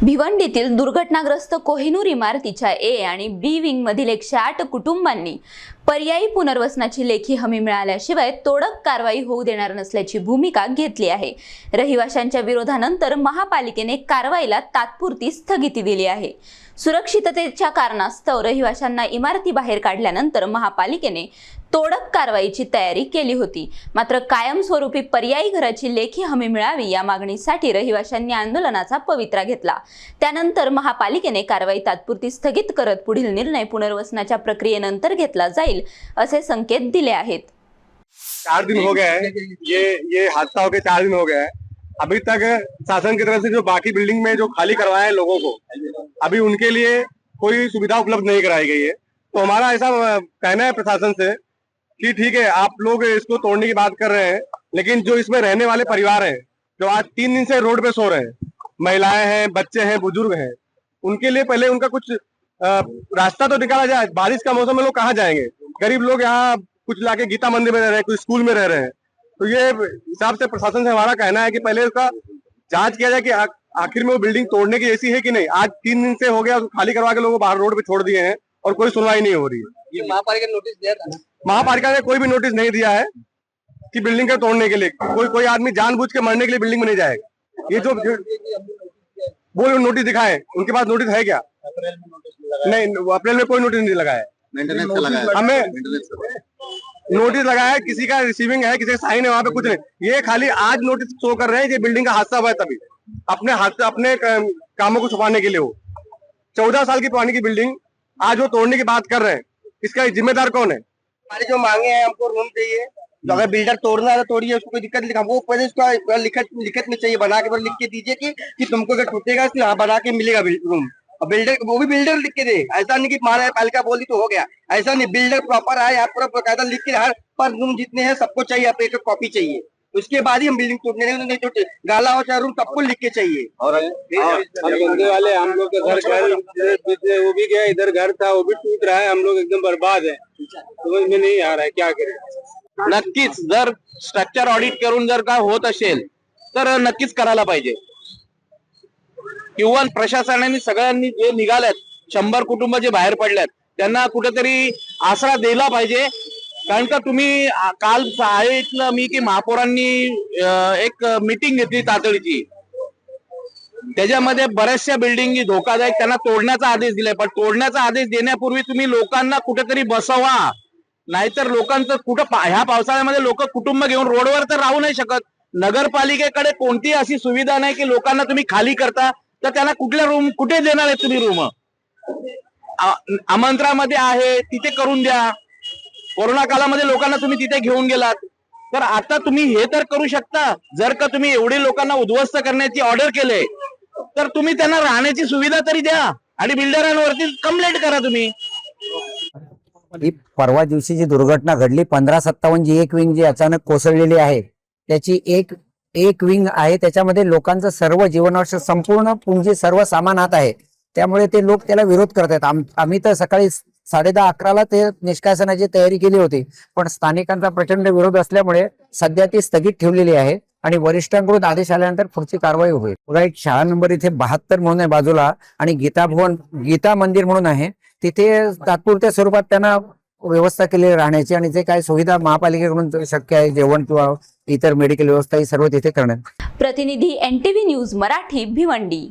भिवंडीतील दुर्घटनाग्रस्त कोहिनूर इमारतीच्या ए आणि बी विंग मधील 108 कुटुंबांनी पर्यायी पुनर्वसनाची लेखी हमी मिळाल्याशिवाय तोडक कारवाई होऊ देणार नसल्याची भूमिका घेतली आहे। रहिवाशांच्या विरोधानंतर महापालिकेने कारवाईला तात्पुरती स्थगिती दिली आहे। सुरक्षिततेच्या कारणास्तव रहिवाशांना इमारती बाहेर काढल्यानंतर महापालिकेने तोडक कारवाईची तयारी केली होती। मात्र कायमस्वरूपी पर्यायी घराची लेखी हमी मिळावी या मागणीसाठी रहिवाशांनी आंदोलनाचा पवित्रा घेतला। त्यानंतर महापालिकेने कारवाई तात्पुरती स्थगित करत पुढील निर्णय पुनर्वसनाच्या प्रक्रियेनंतर घेतला जाईल असे संकेत दिले आहेत। 4 दिन हो गए हैं, ये हादसा होके 4 दिन हो गया है। अभी तक शासन की तरफ से जो बाकी बिल्डिंग में जो खाली करवाए हैं लोगों को, अभी उनके लिए कोई सुविधा उपलब्ध नहीं कराई गई है। तो हमारा ऐसा कहना है प्रशासन से कि ठीक है, आप लोग इसको तोड़ने की बात कर रहे हैं, लेकिन जो इसमें रहने वाले परिवार हैं, जो आज 3 दिन से रोड पे सो रहे हैं, महिलाएं हैं, बच्चे हैं, बुजुर्ग हैं, उनके लिए पहले उनका कुछ रास्ता तो निकाला जाए। बारिश का मौसम में लोग कहाँ जाएंगे? गरीब लोग यहाँ कुछ लाके गीता मंदिर में रह रहे हैं, कुछ स्कूल में रह रहे हैं। तो ये हिसाब से प्रशासन से हमारा कहना है कि पहले उसका जांच किया जाए कि आखिर में वो बिल्डिंग तोड़ने की ऐसी है कि नहीं। आज 3 दिन से हो गया, खाली करवा के लोगों को बाहर रोड पे छोड़ दिए हैं और कोई सुनवाई नहीं हो रही है। ये महापालिका ने नोटिस दिया था? महापालिका ने कोई भी नोटिस नहीं दिया है कि बिल्डिंग को तोड़ने के लिए। कोई आदमी जानबूझ के मरने के लिए बिल्डिंग में नहीं जाएगा। ये जो वो नोटिस दिखाए, उनके पास नोटिस है क्या? नहीं, अप्रैल में कोई नोटिस नहीं लगाया। मेंटेनेंस का लगाया, हमें नोटिस लगाया है, किसी का रिसीविंग है, किसी का साइन है, वहाँ पे कुछ नहीं। ये खाली आज नोटिस शो कर रहे हैं कि बिल्डिंग का हादसा हुआ है, तभी अपने कामों को छुपाने के लिए। वो 14 साल की पुरानी की बिल्डिंग आज वो तोड़ने की बात कर रहे हैं। इसका जिम्मेदार कौन है? हमारी जो मांगे हैं, हमको रूम चाहिए। तो अगर बिल्डर तोड़ना है तो तोड़िए, उसको कोई दिक्कत नहीं। हमको पहले उसका लिखत में चाहिए, बना के लिख के दीजिए कि तुमको अगर टूटेगा तो यहाँ बना के मिलेगा रूम। और बिल्डर, वो भी बिल्डर लिख के दे। ऐसा नहीं कि महापालिका बोली तो हो गया, ऐसा नहीं। बिल्डर प्रॉपर आए, आप पूरा बकायदा लिख के, हर पर रूम जितने हैं सबको चाहिए, आप एक कॉपी चाहिए। उसके बाद ही हम बिल्डिंग तोड़ने नहीं तो गाला हो चाहे रूम सबको लिख के चाहिए। और बंदे वाले हम लोग के घर वो भी गया, इधर घर था वो भी टूट रहा है। हम लोग एकदम बर्बाद है, समझ में नहीं आ रहा है क्या करें। नक्कीच जर स्ट्रक्चर ऑडिट करून जर का होत असेल तर नक्कीच करायला पाहिजे। किंवा प्रशासनाने सगळ्यांनी जे निघाल्यात, 100 कुटुंब जे बाहेर पडल्यात, त्यांना कुठेतरी आसरा दिला पाहिजे। कारण का तुम्ही काल ऐकलं मी की महापौरांनी एक मीटिंग घेतली तातडीची, त्याच्यामध्ये बऱ्याचशा बिल्डिंगी धोकादायक त्यांना तोडण्याचा आदेश दिलाय। पण तोडण्याचा आदेश देण्यापूर्वी तुम्ही लोकांना कुठेतरी बसवा, नाहीतर लोकांचं कुठं ह्या पावसाळ्यामध्ये लोक कुटुंब घेऊन रोडवर तर राहू नाही शकत। नगरपालिकेकडे कोणतीही अशी सुविधा नाही की लोकांना तुम्ही खाली करता, तर त्यांना कुठल्या रूम कुठे देणार आहे तुम्ही? रूम आमंत्रणामध्ये आहे तिथे करून द्या। कोरोना काळामध्ये लोकांना तुम्ही तिथे घेऊन गेलात, तर आता तुम्ही हे तर करू शकता। जर का तुम्ही एवढे लोकांना उद्ध्वस्त करण्याची ऑर्डर केले, तर तुम्ही त्यांना राहण्याची सुविधा तरी द्या आणि बिल्डरांवरती कंप्लेंट करा तुम्ही। ही परवा दिवशी जी दुर्घटना घडली 1557 जी एक विंग जी अचानक कोसळलेली आहे, त्याची एक विंग आहे, त्याच्यामध्ये लोकांचं सर्व जीवनावश्यक संपूर्ण पुंजी सर्व सामानात आहे। त्यामुळे ते लोक त्याला विरोध करत आहेत। आम्ही तर सकाळी 10:30-11ला ते निष्कासनाची तयारी केली होती, पण स्थानिकांचा प्रचंड विरोध असल्यामुळे सध्या ती स्थगित ठेवलेली आहे आणि वरिष्ठांकडून आदेश आल्यानंतर पुढची कारवाई होईल। बघा, एक शाळा नंबर इथे 72 म्हणून आहे बाजूला, आणि गीता मंदिर म्हणून आहे, तिथे तात्पुरत्या स्वरूपात त्यांना व्यवस्था केली राहण्याची, आणि जे काही सुविधा महापालिकेकडून शक्य आहे, जेवण किंवा इतर मेडिकल व्यवस्था ही सर्व तिथे करण्यात। प्रतिनिधी NTV न्यूज मराठी, भिवंडी।